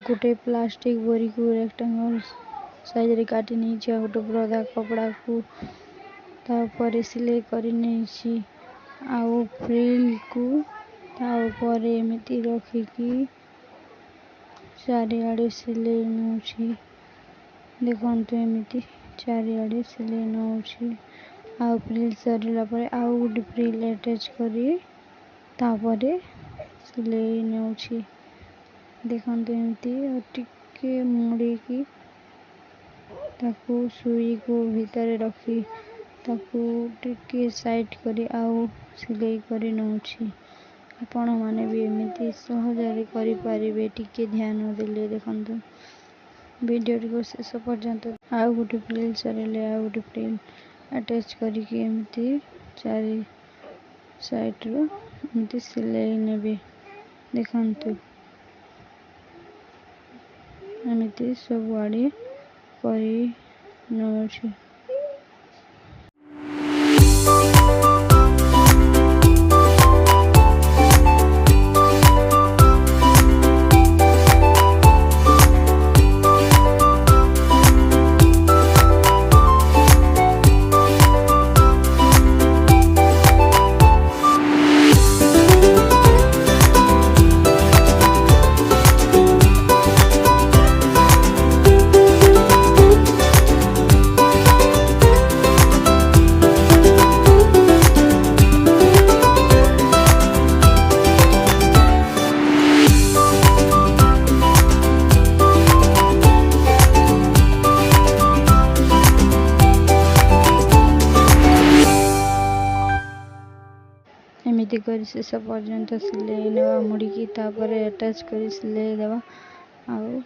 गोटे प्लास्टिक बोरी को रेक्टेंगल साइज रे काटी नहीं गोटे ब्रदा कपड़ा को तापर सिलाई करी नहीं आउ फ्रिल को तापर एमती रखिकी चारिआडे सिलाई नौछि देखंतु एमती चारिआडे सिलाई नौछि आउ फ्रिल सरला परे आउ गोटे फ्रिल अटैच करी तापर सिलाई नौछि देखंतु एमती और टिके मुड़ी की ताकू सुई को भीतर रखी ताकू टिके साइड करी आउ सिलाई करी नौछि आपण माने भी एमती सहजरे करि परिबे टिके ध्यान देले देखंतु वीडियो को शेष पर्यंत आउ गोटे फ्रिल सरले आउ गोटे फ्रिल अटैच करिकी एमती चारि साइड रो एमती सिलाई नेबे देखंतु एमती सब आड़े करी नौछि। एमती कर शेष पर्यंत सिलाई नेवा मुड़ी की तापर अटैच कर सिलाई देवा आउ